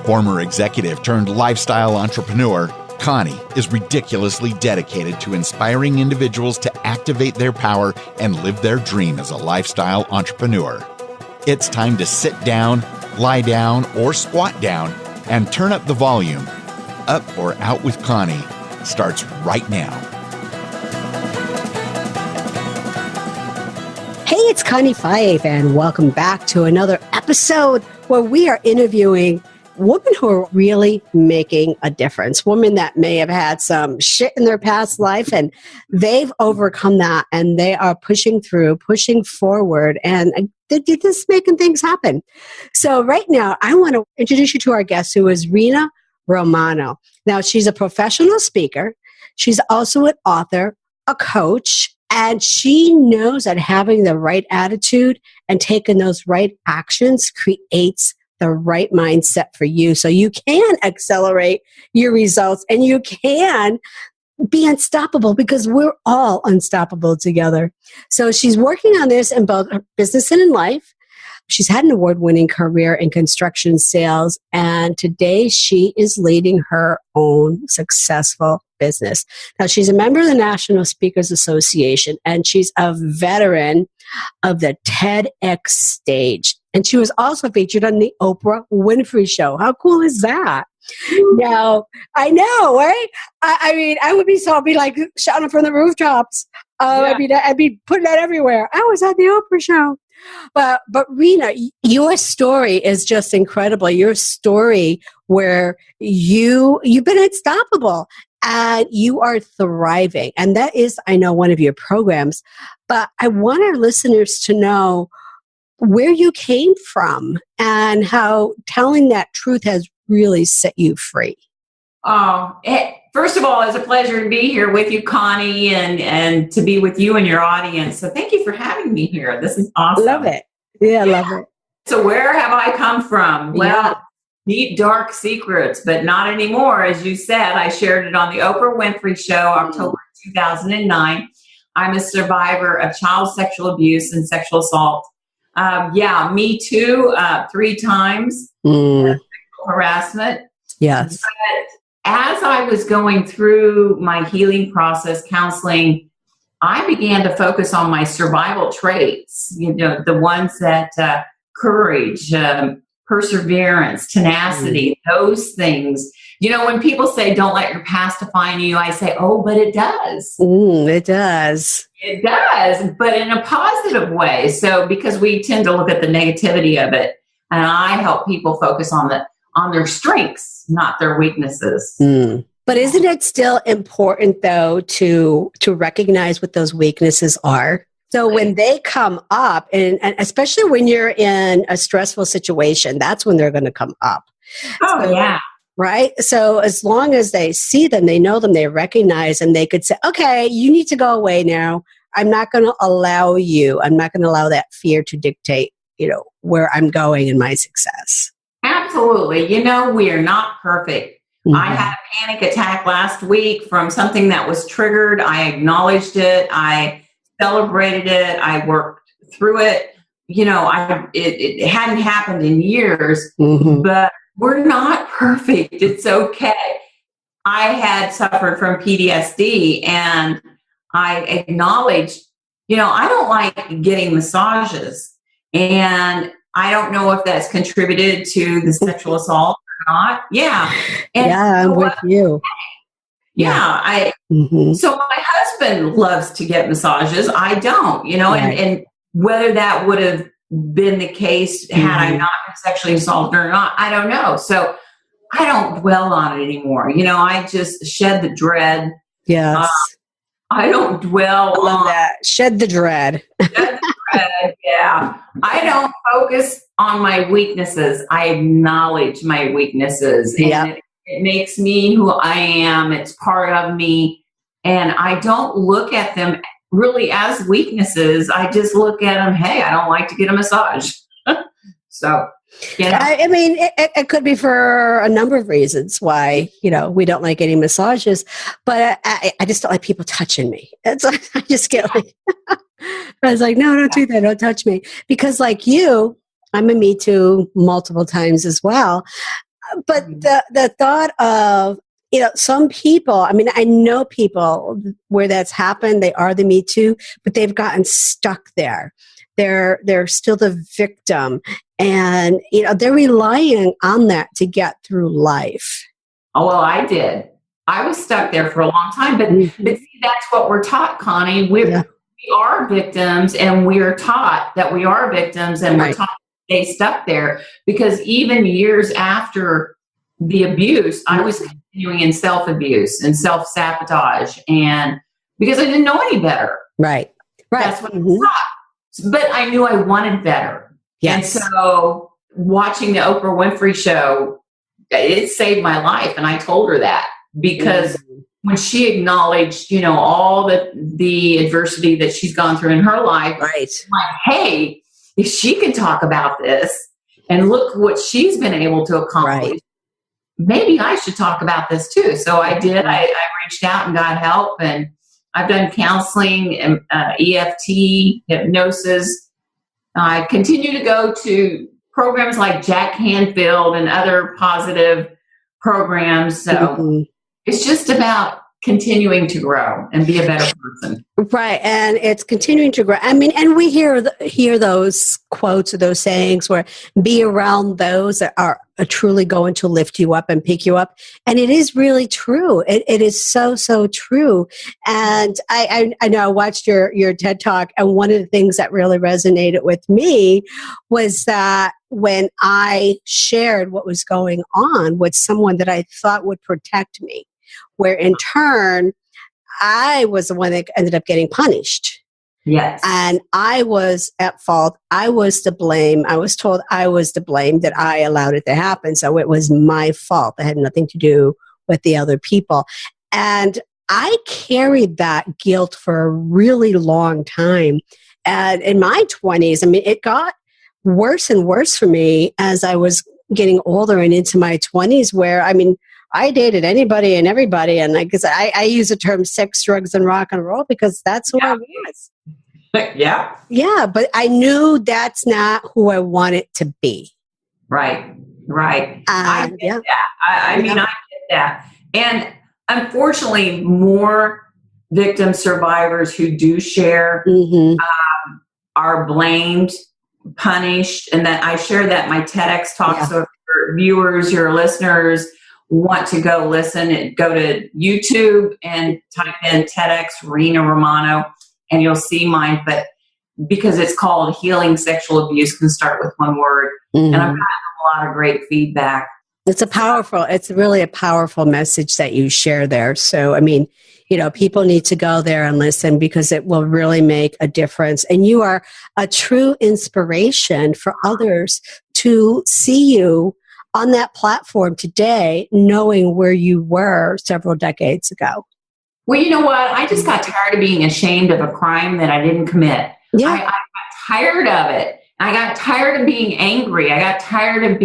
Former executive turned lifestyle entrepreneur, Connie is ridiculously dedicated to inspiring individuals to activate their power and live their dream as a lifestyle entrepreneur. It's time to sit down, lie down, or squat down and turn up the volume. Up or Out with Connie starts right now. Hey, it's Connie Pheiff, and welcome back to another episode where we are interviewing women who are really making a difference. Women that may have had some shit in their past life and they've overcome that and they are pushing through, pushing forward, and they're just making things happen. So right now, I want to introduce you to our guest, who is Rena Romano. Now, she's a professional speaker. She's also an author, a coach, and she knows that having the right attitude and taking those right actions creates the right mindset for you, so you can accelerate your results and you can be unstoppable, because we're all unstoppable together. So she's working on this in both her business and in life. She's had an award-winning career in construction sales, and today she is leading her own successful business. Now, she's a member of the National Speakers Association, and she's a veteran of the TEDx stage. And she was also featured on the Oprah Winfrey Show. How cool is that? Now, I know, right? I mean, I would be like shouting from the rooftops. I'd be putting that everywhere. I was at the Oprah Show. But Reena, your story is just incredible. Your story where you've been unstoppable and you are thriving. And that is, I know, one of your programs. But I want our listeners to know where you came from and how telling that truth has really set you free. First of all, it's a pleasure to be here with you, Connie, and to be with you and your audience. So thank you for having me here. This is awesome. Love it. Yeah, love it. So where have I come from? Well, deep, dark secrets, but not anymore. As you said, I shared it on the Oprah Winfrey Show, October 2009. I'm a survivor of child sexual abuse and sexual assault. Me too, 3 times. Sexual harassment. Yes. But as I was going through my healing process, counseling, I began to focus on my survival traits, the ones that courage, perseverance, tenacity, those things. When people say, don't let your past define you, I say, oh, but it does. It does. It does, but in a positive way. So because we tend to look at the negativity of it, and I help people focus on their strengths, not their weaknesses. But isn't it still important, though, to recognize what those weaknesses are? So when they come up, and especially when you're in a stressful situation, that's when they're going to come up. Yeah. Right? So as long as they see them, they know them, they recognize, and they could say, okay, you need to go away now. I'm not going to allow that fear to dictate, where I'm going in my success. Absolutely. We are not perfect. Mm-hmm. I had a panic attack last week from something that was triggered. I acknowledged it. I celebrated it. I worked through it. It hadn't happened in years, but we're not perfect. It's okay. I had suffered from PTSD, and I acknowledged, I don't like getting massages, and I don't know if that's contributed to the sexual assault or not. Yeah. And I'm with you. Yeah. So my husband loves to get massages. I don't, and whether that would have been the case had I not been sexually assaulted or not, I don't know. So I don't dwell on it anymore. I just shed the dread. Yes. I don't dwell on that. Shed the dread. Shed the dread. Yeah. I don't focus on my weaknesses. I acknowledge my weaknesses. And it makes me who I am. It's part of me. And I don't look at them really as weaknesses. I just look at them, hey, I don't like to get a massage. So, I mean, it could be for a number of reasons why, we don't like getting massages, but I just don't like people touching me. It's like, I just get like, I was like, no, don't do that. Don't touch me. Because like you, I'm a Me Too multiple times as well. But the thought of, some people, I mean, I know people where that's happened. They are the Me Too, but they've gotten stuck there. They're still the victim, and they're relying on that to get through life. Oh, well, I did. I was stuck there for a long time, but see, that's what we're taught, Connie. We are victims, and we're taught that we are victims, and we're taught to stay stuck there, because even years after the abuse, I was continuing in self-abuse and self-sabotage, and because I didn't know any better. Right. That's what I was taught. But I knew I wanted better. Yes. And so watching the Oprah Winfrey Show, it saved my life. And I told her that, because when she acknowledged, all the adversity that she's gone through in her life, like, hey, if she can talk about this and look what she's been able to accomplish, maybe I should talk about this too. So I did. I reached out and got help, and I've done counseling and EFT, hypnosis. I continue to go to programs like Jack Canfield and other positive programs. So it's just about continuing to grow and be a better person. Right. And it's continuing to grow. I mean, and we hear those quotes or those sayings where be around those that are truly going to lift you up and pick you up. And it is really true. It is so, so true. And I know I watched your TED Talk, and one of the things that really resonated with me was that when I shared what was going on with someone that I thought would protect me, where in turn, I was the one that ended up getting punished. Yes. And I was at fault. I was to blame. I was told I was to blame, that I allowed it to happen. So it was my fault. It had nothing to do with the other people. And I carried that guilt for a really long time. And in my 20s, I mean, it got worse and worse for me as I was getting older and into my 20s, where, I mean, I dated anybody and everybody, and I use the term sex, drugs, and rock and roll because that's who I was. Yeah. Yeah, but I knew that's not who I wanted to be. Right. I get that. I mean, I get that. And unfortunately, more victim survivors who do share are blamed, punished, and that I share that in my TEDx talk. Yeah. So if your viewers, your listeners want to go listen, and go to YouTube and type in TEDx Rena Romano, and you'll see mine. But because it's called Healing Sexual Abuse Can Start with One Word, and I've gotten a lot of great feedback. It's really a powerful message that you share there. So, I mean, people need to go there and listen, because it will really make a difference. And you are a true inspiration for others to see you on that platform today, knowing where you were several decades ago. Well, you know what? I just got tired of being ashamed of a crime that I didn't commit. Yeah. I got tired of it. I got tired of being angry. I got tired of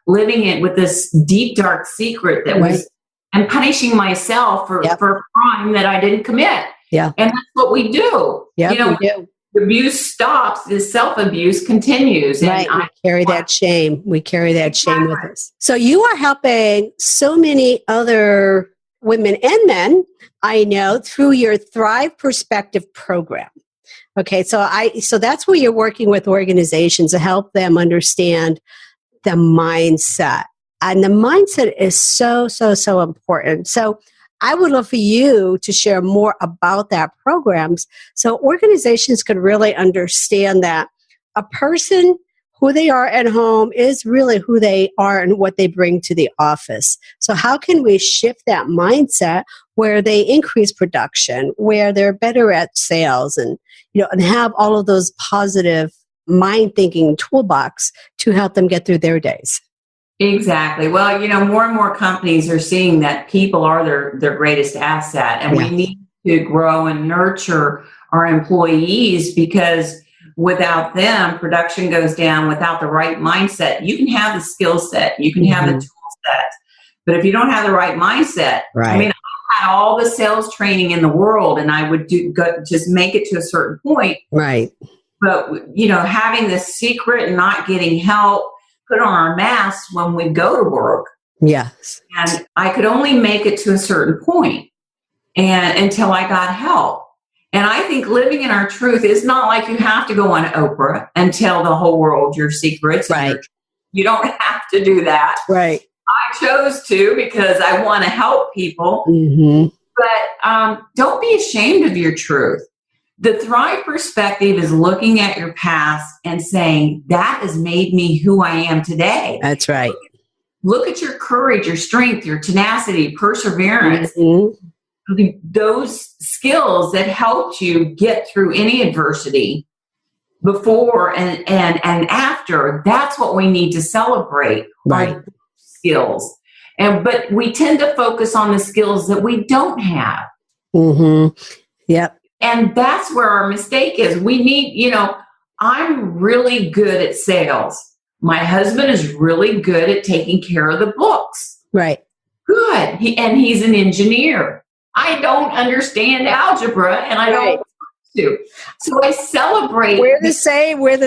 living it with this deep, dark secret that was, and punishing myself for a crime that I didn't commit. Yeah. And that's what we do. Yeah, we do. The abuse stops, the self-abuse continues. And we carry that shame. We carry that shame with us. So you are helping so many other women and men, I know, through your Thrive Perspective program. Okay, so that's where you're working with organizations to help them understand the mindset. And the mindset is so, so, so important. So I would love for you to share more about that programs so organizations can really understand that a person, who they are at home, is really who they are and what they bring to the office. So how can we shift that mindset where they increase production, where they're better at sales, and and have all of those positive mind thinking toolbox to help them get through their days? Exactly. Well, more and more companies are seeing that people are their greatest asset, and we need to grow and nurture our employees, because without them, production goes down. Without the right mindset, you can have the skill set, you can have the tool set, but if you don't have the right mindset, I mean, I had all the sales training in the world, and I would just make it to a certain point. Right. But, having the secret and not getting help, put on our masks when we go to work, Yes. And I could only make it to a certain point and until I got help. And I think living in our truth is not like you have to go on Oprah and tell the whole world your secrets. Right. You don't have to do that. Right. I chose to because I want to help people. Mm-hmm. But don't be ashamed of your truth. The Thrive perspective is looking at your past and saying, that has made me who I am today. That's right. Look at your courage, your strength, your tenacity, perseverance. Mm-hmm. Those skills that helped you get through any adversity before and after. That's what we need to celebrate. Right. Skills. But we tend to focus on the skills that we don't have. Mm-hmm. Yep. And that's where our mistake is. We need, I'm really good at sales. My husband is really good at taking care of the books. Right. Good. He's an engineer. I don't understand algebra and I don't want to. So I celebrate. We're the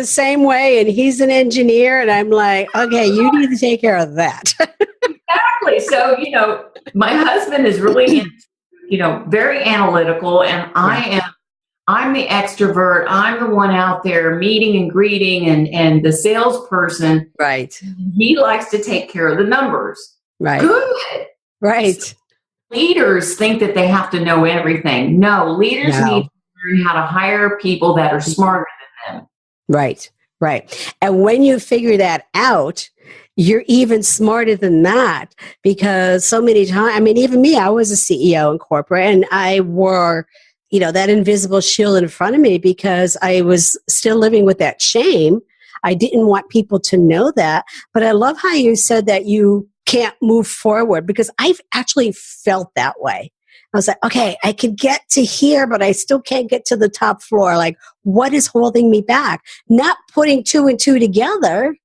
same way. And he's an engineer. And I'm like, okay, you need to take care of that. Exactly. So, my husband is really, very analytical, and I'm the extrovert. I'm the one out there meeting and greeting and the salesperson. Right. He likes to take care of the numbers. Right. Good. Right. So leaders think that they have to know everything. No, leaders need to learn how to hire people that are smarter than them. Right. Right. And when you figure that out, you're even smarter than that, because so many times, even me, I was a CEO in corporate, and I wore, that invisible shield in front of me because I was still living with that shame. I didn't want people to know that. But I love how you said that you can't move forward, because I've actually felt that way. I was like, okay, I can get to here, but I still can't get to the top floor. Like, what is holding me back? Not putting two and two together,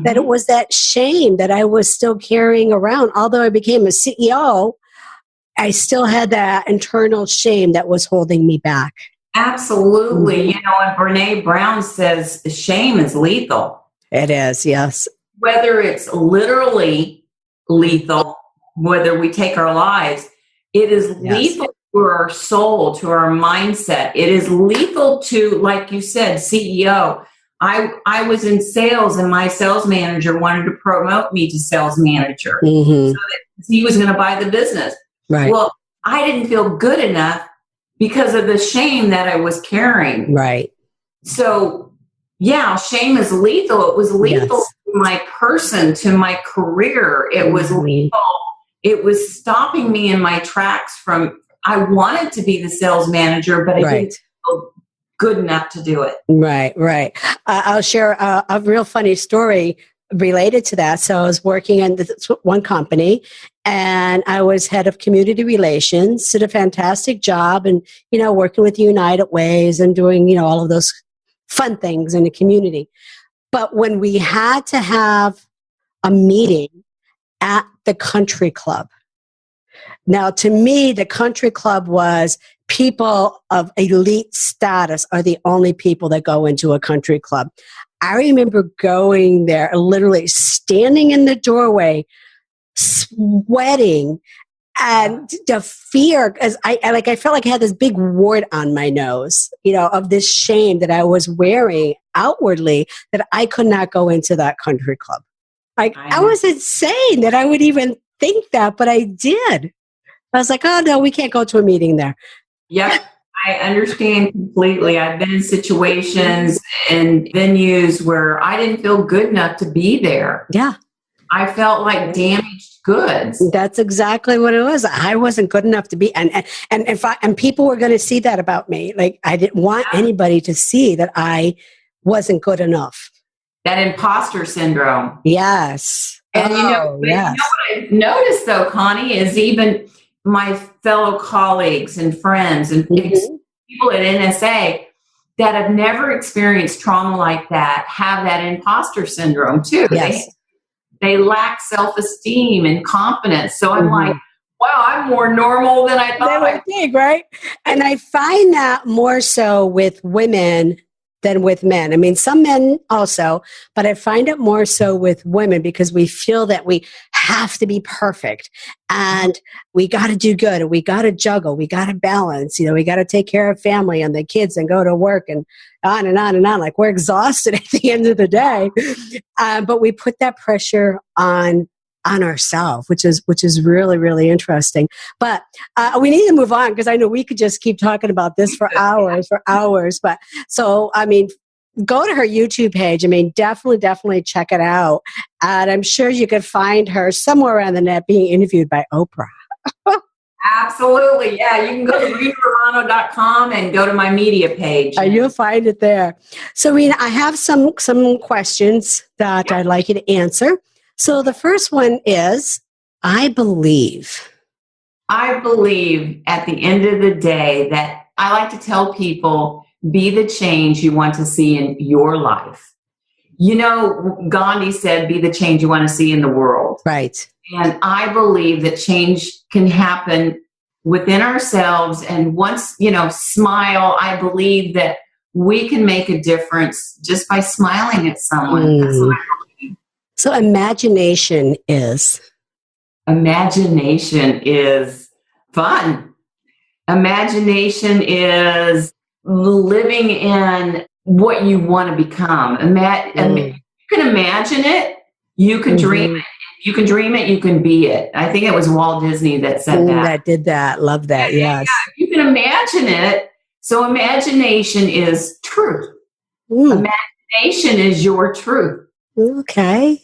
that it was that shame that I was still carrying around. Although I became a CEO, I still had that internal shame that was holding me back. Absolutely. And Brene Brown says shame is lethal. It is, yes. Whether it's literally lethal, whether we take our lives, it is lethal to our soul, to our mindset. It is lethal to, like you said, CEO. I was in sales, and my sales manager wanted to promote me to sales manager so that he was going to buy the business. Right. Well, I didn't feel good enough because of the shame that I was carrying. Right. So, shame is lethal. It was lethal to my person, to my career. It was lethal. It was stopping me in my tracks I wanted to be the sales manager, but I didn't feel good enough to do it. Right. I'll share a real funny story related to that. So I was working in this one company, and I was head of community relations, did a fantastic job, and, working with United Ways and doing, all of those fun things in the community. But when we had to have a meeting at the country club, now to me, the country club was people of elite status are the only people that go into a country club. I remember going there, literally standing in the doorway, sweating, and the fear, because I felt like I had this big wart on my nose, of this shame that I was wearing outwardly, that I could not go into that country club. I was insane that I would even think that, but I did. I was like, oh no, we can't go to a meeting there. Yep. I understand completely. I've been in situations and venues where I didn't feel good enough to be there. Yeah. I felt like damaged goods. That's exactly what it was. I wasn't good enough to be, and people were going to see that about me. Like, I didn't want anybody to see that I wasn't good enough. That imposter syndrome. Yes. And you know what I've noticed though, Connie, is even my fellow colleagues and friends and people at NSA that have never experienced trauma like that have that imposter syndrome too. Yes. They lack self-esteem and confidence. So I'm like, wow, I'm more normal than I thought. They would think, right? And I find that more so with women than with men. I mean, some men also, but I find it more so with women because we feel that we have to be perfect and we got to do good and we got to juggle, we got to balance, we got to take care of family and the kids and go to work and on and on and on. Like we're exhausted at the end of the day. But we put that pressure on ourselves, which is really, really interesting. But we need to move on because I know we could just keep talking about this for hours. But so, I mean, go to her YouTube page. I mean, definitely check it out. And I'm sure you could find her somewhere on the net being interviewed by Oprah. Absolutely. Yeah. You can go to renaromano.com and go to my media page. You'll find it there. So, Reena, I have some questions that I'd like you to answer. So the first one is, I believe at the end of the day that I like to tell people, be the change you want to see in your life. Gandhi said, be the change you want to see in the world. Right. And I believe that change can happen within ourselves. And once, smile, I believe that we can make a difference just by smiling at someone. That's what I believe. So imagination is fun. Imagination is living in what you want to become. You can imagine it. You can dream it. You can dream it. You can be it. I think it was Walt Disney that said that. That did that. Love that. Yes. Yeah, you can imagine it. So imagination is truth. Imagination is your truth. Okay.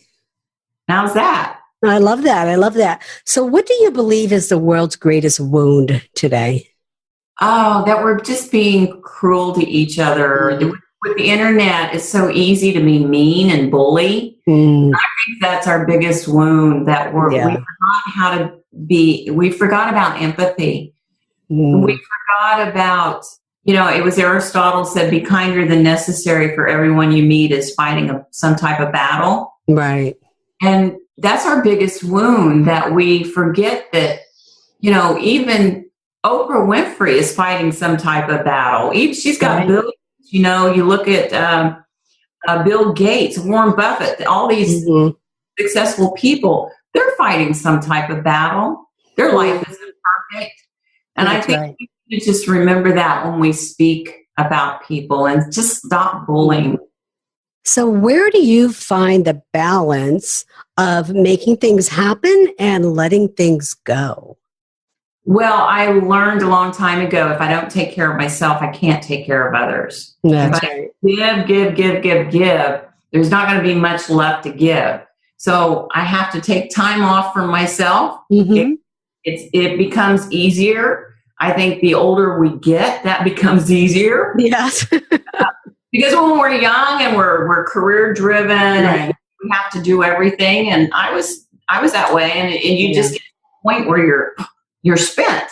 How's that? I love that. So what do you believe is the world's greatest wound today? Oh, that we're just being cruel to each other. With the internet, it's so easy to be mean and bully. I think that's our biggest wound, that we forgot how to be. We forgot about empathy. We forgot about, it was Aristotle said, be kinder than necessary, for everyone you meet is fighting some type of battle. Right. And that's our biggest wound, that we forget that, even Oprah Winfrey is fighting some type of battle. She's got billions. You look at Bill Gates, Warren Buffett, all these successful people, they're fighting some type of battle. Their life isn't perfect. And I think we need to just remember that when we speak about people and just stop bullying. So where do you find the balance of making things happen and letting things go? Well, I learned a long time ago, if I don't take care of myself, I can't take care of others. That's if right. I give, there's not going to be much left to give. So I have to take time off for myself. It becomes easier. I think the older we get, that becomes easier. Yes. Because when we're young and we're career driven and we have to do everything, and I was that way, and you just get to the point where you're spent.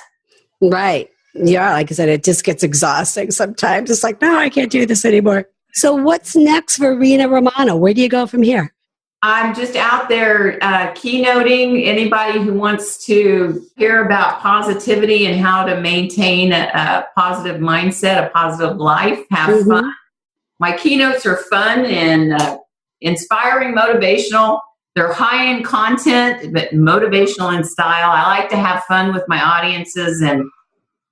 Right. Yeah, like I said, it just gets exhausting sometimes. It's like, no, I can't do this anymore. So what's next for Rena Romano? Where do you go from here? I'm just out there keynoting. Anybody who wants to hear about positivity and how to maintain a positive mindset, a positive life, have fun. My keynotes are fun and inspiring, motivational. They're high in content, but motivational in style. I like to have fun with my audiences, and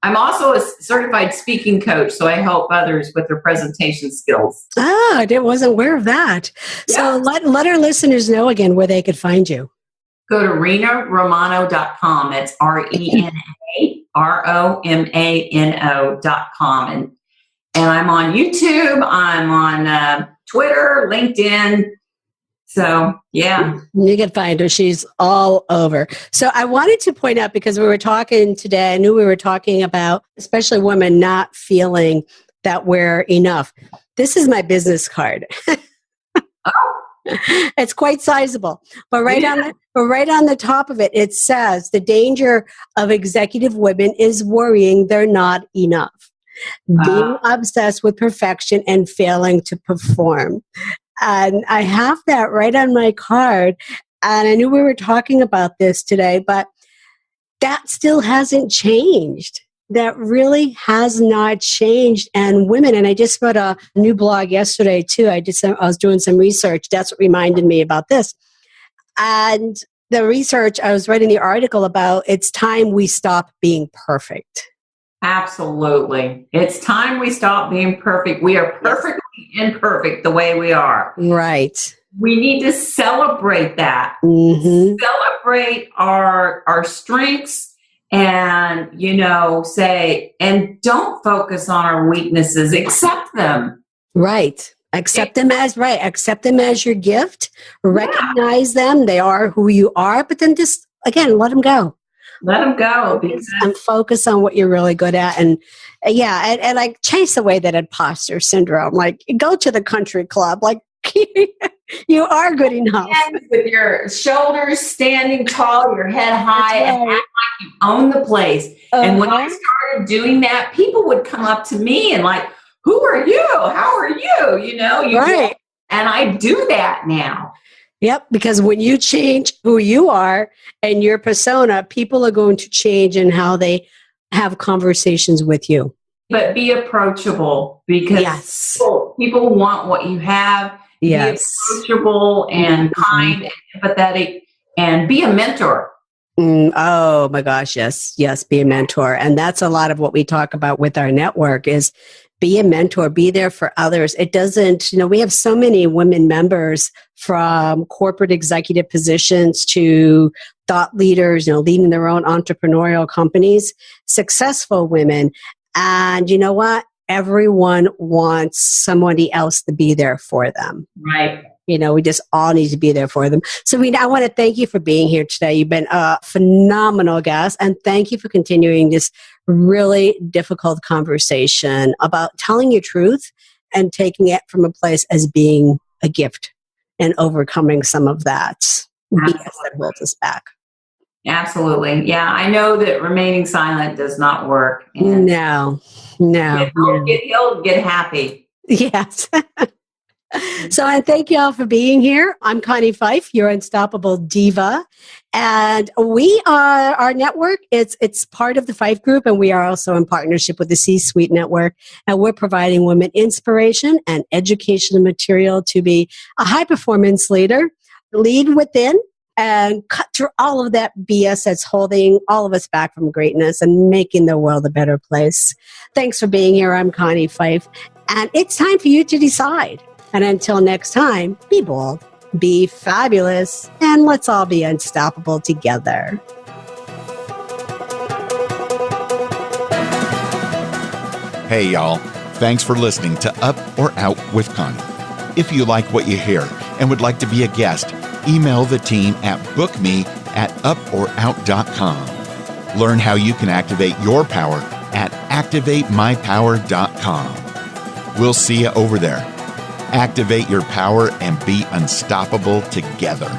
I'm also a certified speaking coach, so I help others with their presentation skills. I wasn't aware of that. Yeah. So let our listeners know again where they could find you. Go to renaromano.com. That's RENAROMANO.com. And I'm on YouTube. I'm on Twitter, LinkedIn. So, yeah. You can find her. She's all over. So I wanted to point out, because we were talking today, I knew we were talking about, especially women not feeling that we're enough. This is my business card. It's quite sizable. But right on the top of it, it says, the danger of executive women is worrying they're not enough. Being obsessed with perfection and failing to perform. And I have that right on my card. And I knew we were talking about this today, but that still hasn't changed. that really has not changed. And women, and I just wrote a new blog yesterday too. I was doing some research. That's what reminded me about this. And the research, I was writing the article about, it's time we stop being perfect. Absolutely. It's time we stop being perfect. We are perfectly imperfect the way we are. Right. We need to celebrate that. Mm-hmm. Celebrate our strengths and, say, and don't focus on our weaknesses. Accept them. Right. Accept them as your gift. Recognize them. They are who you are, but then just, again, let them go. Let them go. And focus on what you're really good at. And like chase away that imposter syndrome. Like go to the country club. Like you are good enough. With your shoulders standing tall, your head high, and act like you own the place. And when I started doing that, people would come up to me and like, who are you? How are you? Right. And I do that now. Yep, because when you change who you are and your persona, people are going to change in how they have conversations with you. But be approachable, because people want what you have. Yes. Be approachable and kind and empathetic, and be a mentor. Oh my gosh, yes, be a mentor. And that's a lot of what we talk about with our network is be a mentor, be there for others. It doesn't, we have so many women members from corporate executive positions to thought leaders, leading their own entrepreneurial companies, successful women. And you know what? Everyone wants somebody else to be there for them. Right. We just all need to be there for them. So I want to thank you for being here today. You've been a phenomenal guest, and thank you for continuing this really difficult conversation about telling your truth and taking it from a place as being a gift and overcoming some of that BS that holds us back. Absolutely. Yeah, I know that remaining silent does not work. And No. Get happy. Yes. So, and thank you all for being here. I'm Connie Pheiff, your unstoppable diva. And we are, our network, it's part of the Pheiff Group, and we are also in partnership with the C-Suite Network. And we're providing women inspiration and educational material to be a high-performance leader, lead within, and cut through all of that BS that's holding all of us back from greatness and making the world a better place. Thanks for being here. I'm Connie Pheiff. And it's time for you to decide. And until next time, be bold, be fabulous, and let's all be unstoppable together. Hey, y'all. Thanks for listening to Up or Out with Connie. If you like what you hear and would like to be a guest, email the team at bookme@uporout.com. Learn how you can activate your power at activatemypower.com. We'll see you over there. Activate your power and be unstoppable together.